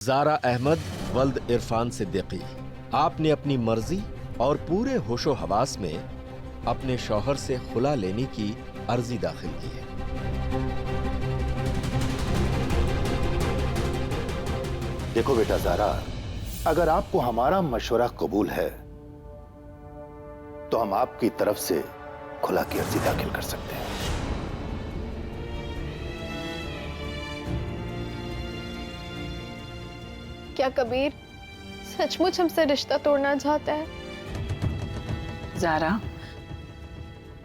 ज़ारा अहमद वल्द इरफान सिद्दीकी, आपने अपनी मर्जी और पूरे होशो हवास में अपने शौहर से खुला लेने की अर्जी दाखिल की है। देखो बेटा ज़ारा, अगर आपको हमारा मशवरा कबूल है तो हम आपकी तरफ से खुला की अर्जी दाखिल कर सकते हैं। क्या कबीर सचमुच हमसे रिश्ता तोड़ना चाहता है? ज़ारा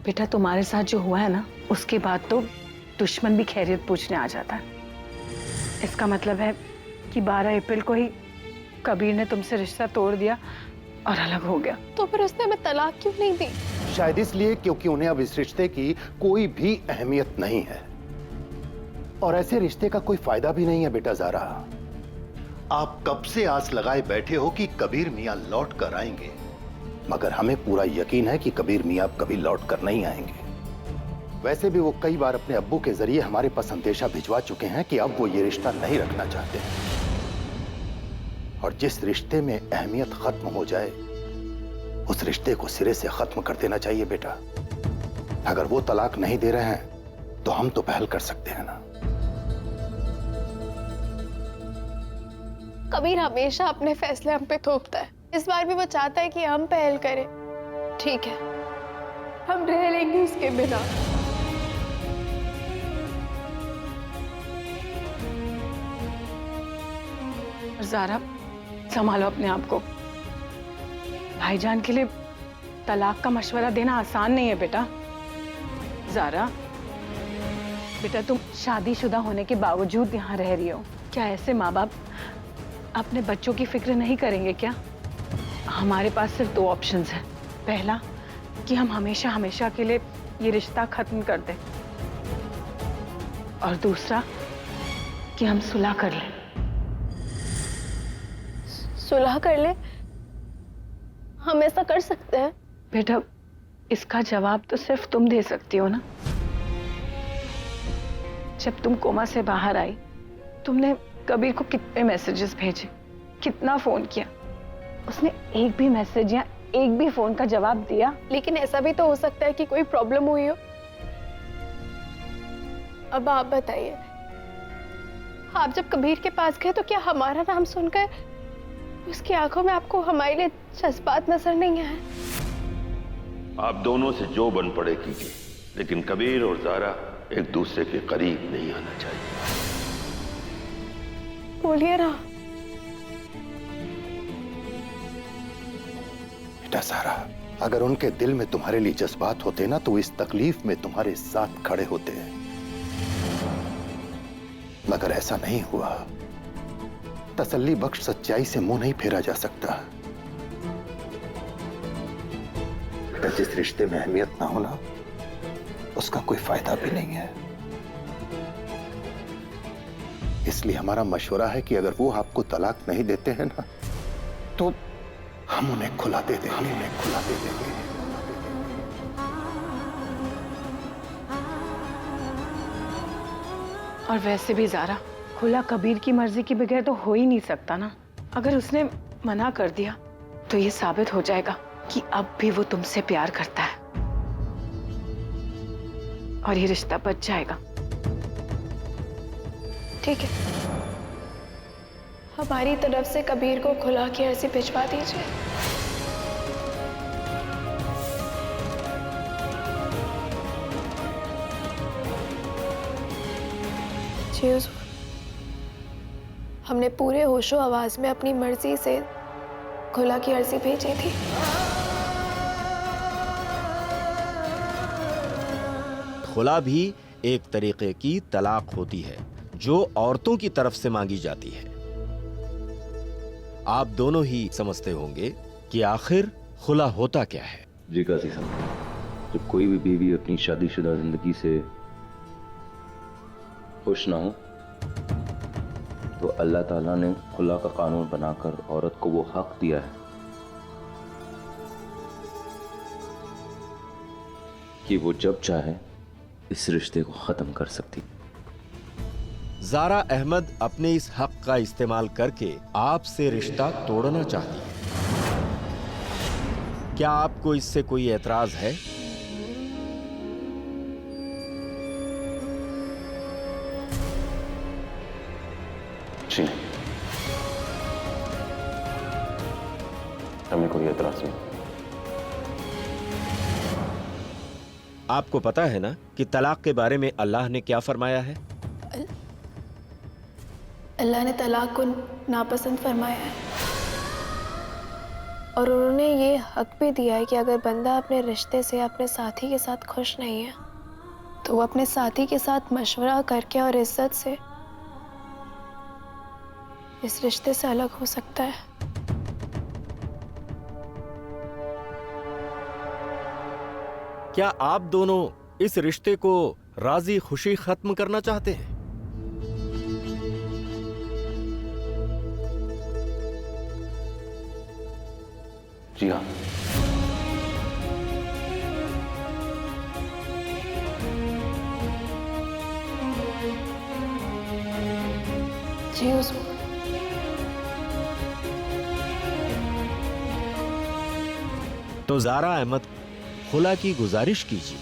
बेटा, तुम्हारे साथ जो हुआ है ना, उसके बाद तो दुश्मन भी खैरियत पूछने आ जाता है। इसका मतलब है कि 12 अप्रैल को ही कबीर ने तुमसे रिश्ता तोड़ दिया और अलग हो गया। तो फिर उसने हमें तलाक क्यों नहीं दी? शायद इसलिए क्योंकि उन्हें अब इस रिश्ते की कोई भी अहमियत नहीं है और ऐसे रिश्ते का कोई फायदा भी नहीं है। बेटा ज़ारा, आप कब से आस लगाए बैठे हो कि कबीर मियां लौट कर आएंगे, मगर हमें पूरा यकीन है कि कबीर मियां कभी लौट कर नहीं आएंगे। वैसे भी वो कई बार अपने अब्बू के जरिए हमारे पास संदेशा भिजवा चुके हैं कि अब वो ये रिश्ता नहीं रखना चाहते हैं। और जिस रिश्ते में अहमियत खत्म हो जाए, उस रिश्ते को सिरे से खत्म कर देना चाहिए बेटा। अगर वो तलाक नहीं दे रहे हैं तो हम तो पहल कर सकते हैं ना। कबीर हमेशा अपने फैसले हम पे थोपता है। इस बार भी वो चाहता है कि हम पहल करें। ठीक है, हम रह लेंगे उसके बिना। ज़ारा, संभालो अपने आप को। भाईजान के लिए तलाक का मशवरा देना आसान नहीं है बेटा। ज़ारा बेटा, तुम शादीशुदा होने के बावजूद यहाँ रह रही हो। क्या ऐसे माँ बाप अपने बच्चों की फिक्र नहीं करेंगे क्या? हमारे पास सिर्फ 2 ऑप्शंस हैं। पहला कि हम हमेशा हमेशा के लिए ये रिश्ता खत्म कर दें, और दूसरा कि हम सुलह कर लें। सुलह कर ले? हम ऐसा कर सकते हैं? बेटा, इसका जवाब तो सिर्फ तुम दे सकती हो ना। जब तुम कोमा से बाहर आई, तुमने कबीर को कितने मैसेजेस भेजे, कितना फोन किया? उसने एक भी मैसेज या एक भी फोन का जवाब दिया? लेकिन ऐसा भी तो हो सकता है कि कोई प्रॉब्लम हुई हो। अब आप बताइए, आप जब कबीर के पास गए तो क्या हमारा नाम सुनकर उसकी आंखों में आपको हमारे लिए जज्बात नजर नहीं आए? आप दोनों से जो बन पड़े कीजिए, लेकिन कबीर और ज़ारा एक दूसरे के करीब नहीं आना चाहिए। बोलिए ना। बेटा ज़ारा, अगर उनके दिल में तुम्हारे लिए जज्बात होते ना तो इस तकलीफ में तुम्हारे साथ खड़े होते हैं, मगर ऐसा नहीं हुआ। तसल्ली बख्श सच्चाई से मुंह नहीं फेरा जा सकता। बेटा, जिस रिश्ते में अहमियत ना होना, उसका कोई फायदा भी नहीं है। इसलिए हमारा मशवरा है कि अगर वो आपको तलाक नहीं देते हैं ना, तो हम उन्हें खुला दे देंगे। और वैसे भी ज़ारा, खुला कबीर की मर्जी के बगैर तो हो ही नहीं सकता ना। अगर उसने मना कर दिया तो ये साबित हो जाएगा कि अब भी वो तुमसे प्यार करता है, और ये रिश्ता बच जाएगा। ठीक है, हमारी तरफ से कबीर को खुला की अर्जी भिजवा दीजिए। जी हुजूर, हमने पूरे होशो आवाज में अपनी मर्जी से खुला की अर्जी भेजी थी। खुला भी एक तरीके की तलाक होती है जो औरतों की तरफ से मांगी जाती है। आप दोनों ही समझते होंगे कि आखिर खुला होता क्या है। जी काजी साहब, जब कोई भी बीवी अपनी शादीशुदा जिंदगी से खुश ना हो तो अल्लाह ताला ने खुला का कानून बनाकर औरत को वो हक दिया है कि वो जब चाहे इस रिश्ते को खत्म कर सकती। जारा अहमद अपने इस हक का इस्तेमाल करके आपसे रिश्ता तोड़ना चाहती है। क्या आपको इससे कोई एतराज है? जी नहीं, हमें कोई एतराज नहीं। आपको पता है ना कि तलाक के बारे में अल्लाह ने क्या फरमाया है? अल्लाह ने तलाक को नापसंद फरमाया है और उन्होंने ये हक भी दिया है कि अगर बंदा अपने रिश्ते से अपने साथी के साथ खुश नहीं है तो वो अपने साथी के साथ मशवरा करके और इज्जत से इस रिश्ते से अलग हो सकता है। क्या आप दोनों इस रिश्ते को राजी खुशी खत्म करना चाहते हैं? जी हाँ। जी हुजूर। तो जारा अहमद खुला की गुजारिश कीजिए।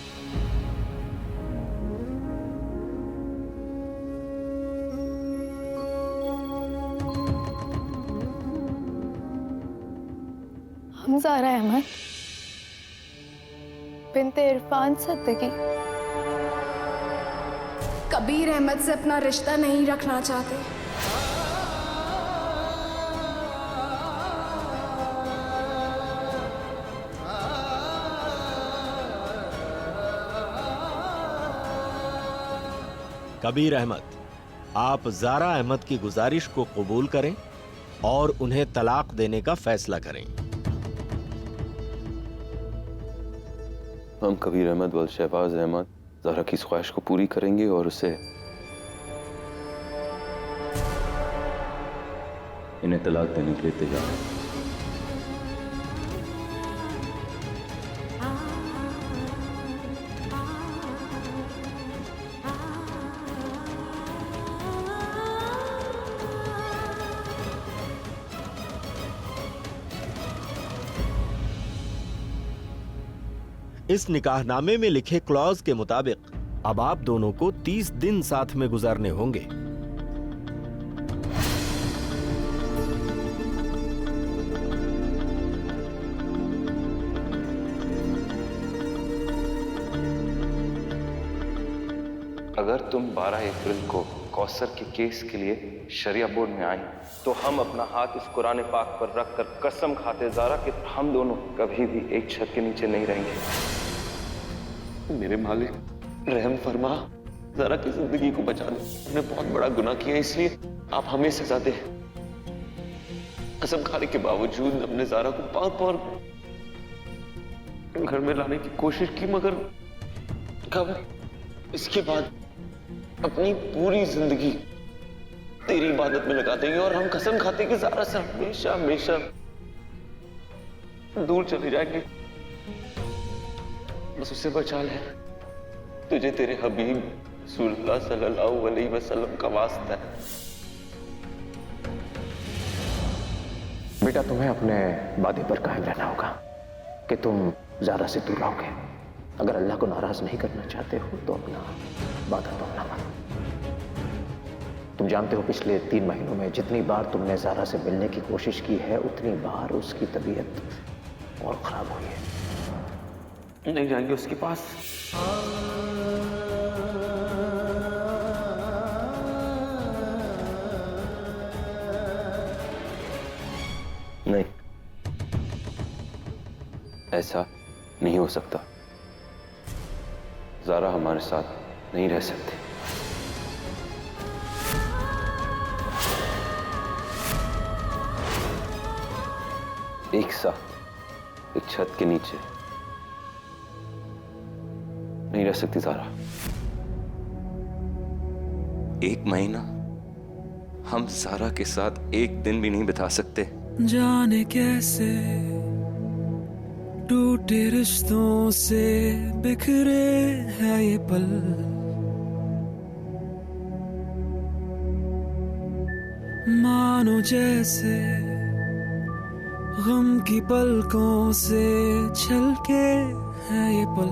हम जारा अहमद बिन्ते इरफान सिद्दीकी कबीर अहमद से अपना रिश्ता नहीं रखना चाहते। कबीर अहमद, आप जारा अहमद की गुजारिश को कबूल करें और उन्हें तलाक देने का फैसला करें। हम कबीर अहमद व शहबाज अहमद ज़ारा की इस ख्वाहिश को पूरी करेंगे और उसे इन्हें तलाक देने के लिए तैयार हैं। इस निकाहनामे में लिखे क्लॉज के मुताबिक अब आप दोनों को 30 दिन साथ में गुजारने होंगे। अगर तुम 12 अप्रैल को कौसर के केस के लिए शरिया बोर्ड में आई तो हम अपना हाथ इस कुरान पाक पर रखकर कसम खाते ज़ारा कि हम दोनों कभी भी एक छत के नीचे नहीं रहेंगे। मेरे मालिक, रहम फरमा, ज़ारा की जिंदगी को बचा दे। हमने बहुत बड़ा गुनाह किया, इसलिए आप हमें सजा दे। कसम खाने के बावजूद हमने ज़ारा को बार-बार घर में लाने की कोशिश की, मगर कब? इसके बाद अपनी पूरी जिंदगी तेरी इबादत में लगा देंगे और हम कसम खाते कि ज़ारा से हमेशा हमेशा दूर चले जाएंगे। बस उससे बचा ले, तुझे तेरे हबीब रसूलुल्लाह सल्लल्लाहु अलैहि वसल्लम का वास्ता है। बेटा, तुम्हें अपने वादे पर कायम रहना होगा कि तुम ज़ारा से दूर रहोगे। अगर अल्लाह को नाराज नहीं करना चाहते हो तो अपना वादा तोड़ना मत। तुम जानते हो पिछले 3 महीनों में जितनी बार तुमने ज़ारा से मिलने की कोशिश की है उतनी बार उसकी तबीयत और खराब हुई है। नहीं जाएंगे उसके पास। नहीं, ऐसा नहीं हो सकता। ज़ारा हमारे साथ नहीं रह सकते। एक साथ एक छत के नीचे नहीं रह सकती ज़ारा। 1 महीना हम ज़ारा के साथ एक दिन भी नहीं बिता सकते। जाने कैसे टूटे रिश्तों से बिखरे है ये पल, मानो जैसे गम की पलकों से छलके है ये पल,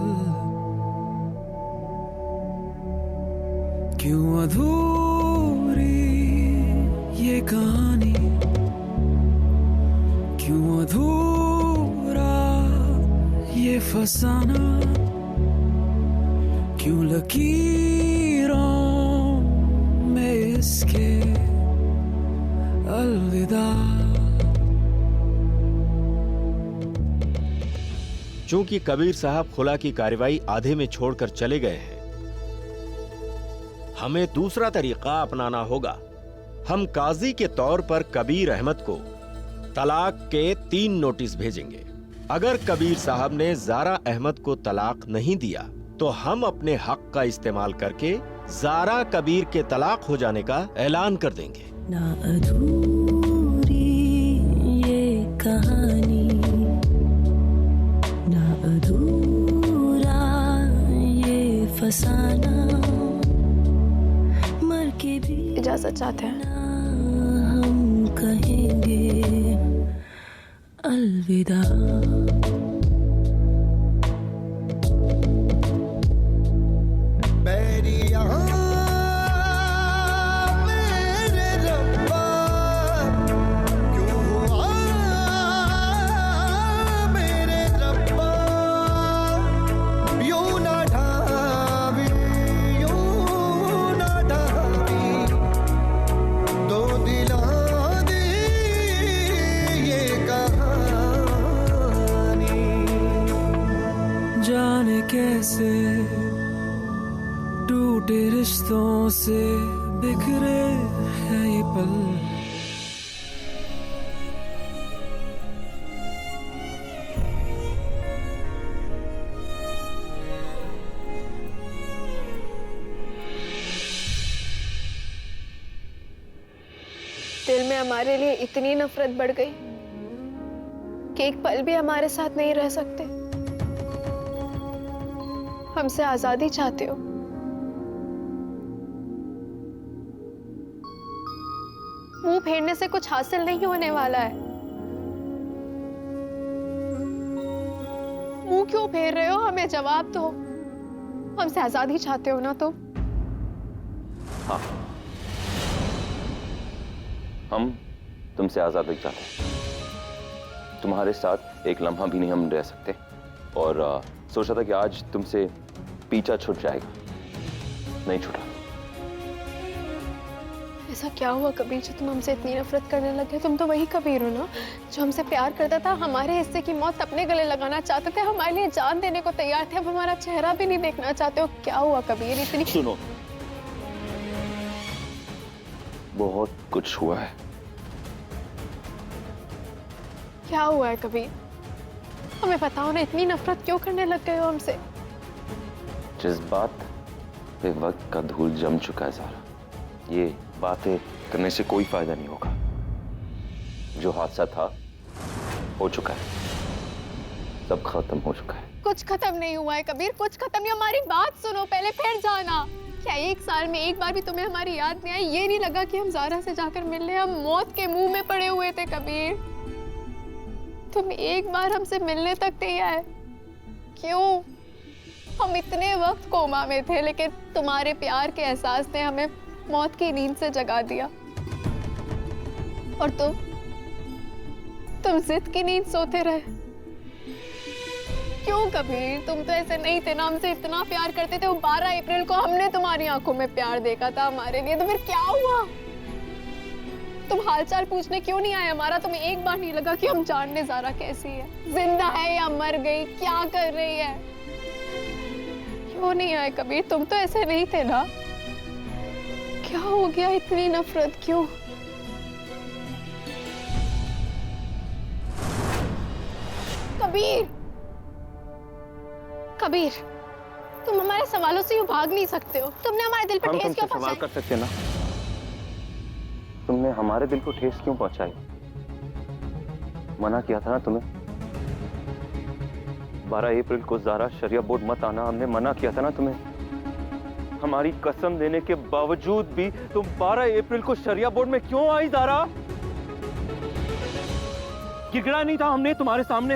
क्यों अधूरी ये कहानी, क्यों अधूरा ये फसाना, क्यों लकीरों में इसके अलविदा। चूंकि कबीर साहब खुला की कार्रवाई आधे में छोड़कर चले गए हैं, हमें दूसरा तरीका अपनाना होगा। हम काजी के तौर पर कबीर अहमद को तलाक के 3 नोटिस भेजेंगे। अगर कबीर साहब ने जारा अहमद को तलाक नहीं दिया तो हम अपने हक का इस्तेमाल करके जारा कबीर के तलाक हो जाने का ऐलान कर देंगे। ना अधूरी ये कहानी, ना अधूरा ये फसाना, मर के भी इजाजत चाहते हैं। ना हम कहेंगे अलविदा। जाने कैसे टूटे रिश्तों से बिखरे है ये पल, दिल में हमारे लिए इतनी नफरत बढ़ गई कि एक पल भी हमारे साथ नहीं रह सकते। हमसे आजादी चाहते हो। मुंह फेरने से कुछ हासिल नहीं होने वाला है। मुंह क्यों फेर रहे हो? हमें जवाब दो। हमसे आजादी चाहते हो ना तुम? हाँ, हम तुमसे आजादी चाहते हैं। तुम्हारे साथ एक लम्हा भी नहीं हम रह सकते, और सोचा था कि आज तुमसे पीछा छूट जाएगा, नहीं छूटा। ऐसा क्या हुआ कबीर जो तुम हमसे इतनी नफरत करने लगे? तुम तो वही कबीर हो ना जो हमसे प्यार करता था, हमारे हिस्से की मौत अपने गले लगाना चाहते थे, हमारे लिए जान देने को तैयार थे, अब हमारा चेहरा भी नहीं देखना चाहते हो। क्या हुआ कबीर? इतनी सुनो, बहुत कुछ हुआ है। क्या हुआ है कबीर? हमें बताओ ना, इतनी नफरत क्यों करने लग गए हो हमसे? जज्बात पे वक्त का धूल जम चुका है ज़ारा। ये बातें करने से कोई फायदा नहीं होगा। जो हादसा था हो चुका है, सब खत्म हो चुका है। कुछ खत्म नहीं हुआ है कबीर, कुछ खत्म नहीं। हमारी बात सुनो पहले, फिर जाना। क्या 1 साल में एक बार भी तुम्हें हमारी याद नहीं आई? ये नहीं लगा कि हम ज़ारा से जाकर मिल ले? हम मौत के मुंह में पड़े हुए थे कबीर। तुम एक बार हमसे मिलने तक नहीं आए। क्यों? हम इतने वक्त कोमा में थे, लेकिन तुम्हारे प्यार के एहसास ने हमें मौत की नींद से जगा दिया। और तुम जिद की नींद सोते रहे। क्यों कबीर? तुम तो ऐसे नहीं थे ना, हमसे इतना प्यार करते थे। वो 12 अप्रैल को हमने तुम्हारी आंखों में प्यार देखा था हमारे लिए। तो फिर क्या हुआ? तुम हालचाल पूछने क्यों नहीं आए हमारा? तुम्हें एक बार नहीं लगा कि हम जान ले ज़ारा कैसी है, जिंदा है या मर गई, क्या कर रही है? क्यों नहीं आए कबीर? तुम तो ऐसे नहीं थे ना। क्या हो गया? इतनी नफरत क्यों? कबीर, कबीर, तुम हमारे सवालों से यूं भाग नहीं सकते हो। तुमने हमारे दिल पर ठेस क्यों सवाल पहुंचाई? कर सकते ना? तुमने हमारे दिल को ठेस क्यों पहुंचाई? मना किया था ना तुम्हें। 12 अप्रैल को ज़ारा शरिया बोर्ड मत आना, हमने मना किया था ना तुम्हें। हमारी कसम देने के बावजूद भी तुम 12 अप्रैल को शरिया बोर्ड में क्यों आई ज़ारा? गिगड़ा नहीं था हमने तुम्हारे सामने,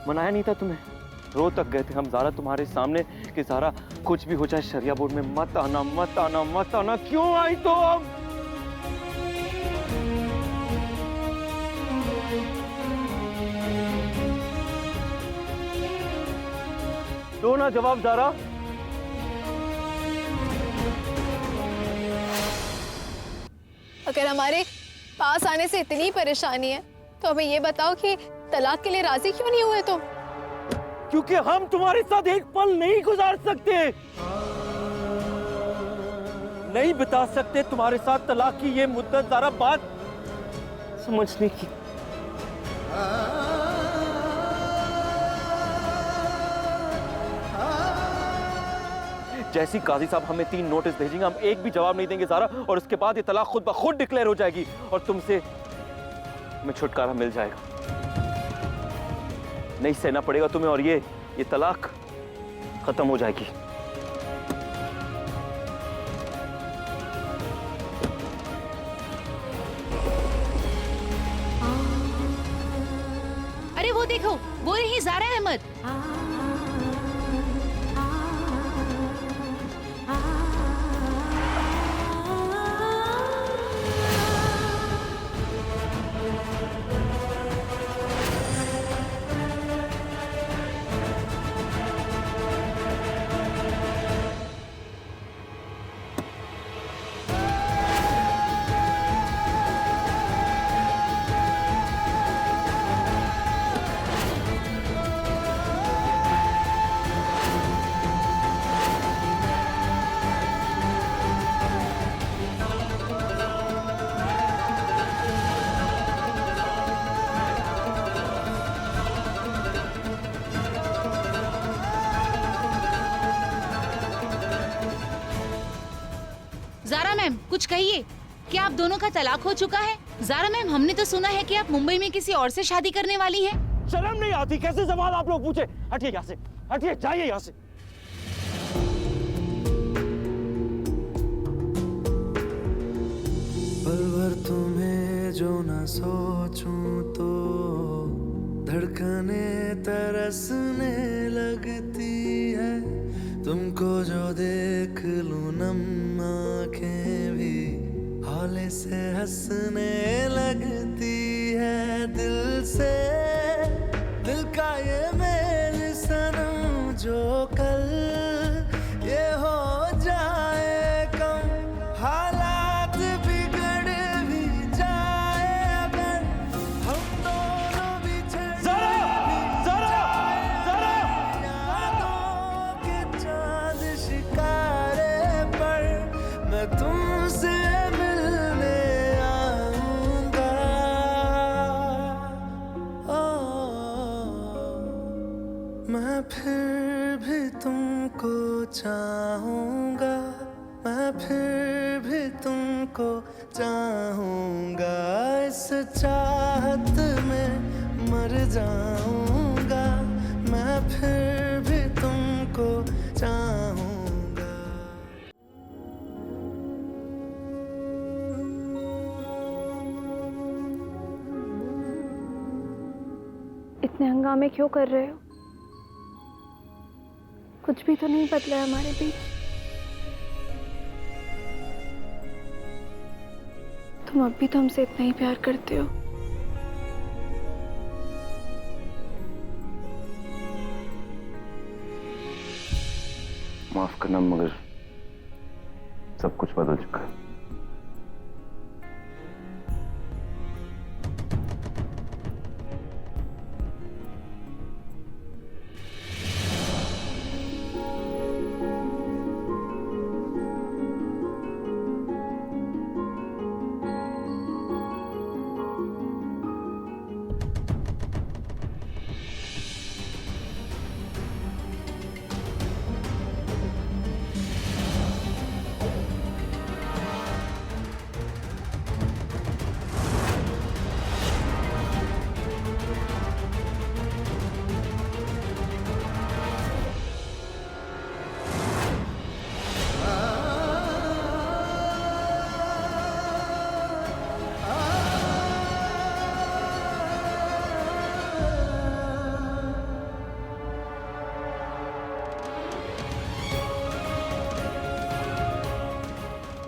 मनाया नहीं था तुम्हें, रो तक गए थे हम ज़ारा तुम्हारे सामने कि ज़ारा कुछ भी हो जाए शरिया बोर्ड में मत आना, मत आना, मत आना। क्यों आई तो अब? दो ना जवाब ज़ारा। अगर हमारे पास आने से इतनी परेशानी है तो हमें ये बताओ कि तलाक के लिए राजी क्यों नहीं हुए तुम? क्योंकि हम तुम्हारे साथ एक पल नहीं गुजार सकते, नहीं बिता सकते तुम्हारे साथ तलाक की ये मुद्दत। ज़ारा बात समझने की। जैसी काजी साहब हमें 3 नोटिस भेजेंगे हम एक भी जवाब नहीं देंगे ज़ारा, और उसके बाद ये तलाक खुद ब खुद डिक्लेयर हो जाएगी और तुमसे हमें छुटकारा मिल जाएगा। नहीं सहना पड़ेगा तुम्हें और ये तलाक खत्म हो जाएगी। अरे वो देखो, वो रही ज़ारा अहमद। ज़ारा मैम कुछ कहिए, क्या आप दोनों का तलाक हो चुका है? ज़ारा मैम हमने तो सुना है कि आप मुंबई में किसी और से शादी करने वाली हैं। शर्म नहीं आती? कैसे सवाल आप लोग पूछे? हटिए यहाँ से, हटिए, जाइए यहाँ से। पल भर तुम्हें जो न सोचूं तो धड़कने तरसने लगती है, तुमको जो देख लूं नम आंखें भी हौले से हंसने लगती है। दिल से दिल का ये मेल सनम जो कल ये हो जाए कम, हालात बिगड़ भी जाए अगर हम दोनों बिछड़ यादों के चांद शिकारे पर मैं तुमसे मिलने आऊंगा। मैं फिर भी तुमको चाहूंगा, मैं फिर भी तुमको चाहूंगा, इस चाहत में मर जाऊंगा, मैं फिर भी तुमको चाहूंगा। इतने हंगामे क्यों कर रहे हो? कुछ भी तो नहीं बदला है हमारे बीच। तुम अब भी तो हमसे इतना ही प्यार करते हो। माफ करना मगर सब कुछ बदल चुका है।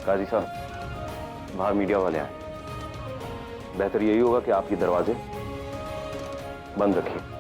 काजी साहब, बाहर मीडिया वाले आए। बेहतर यही होगा कि आप ये दरवाजे बंद रखिए।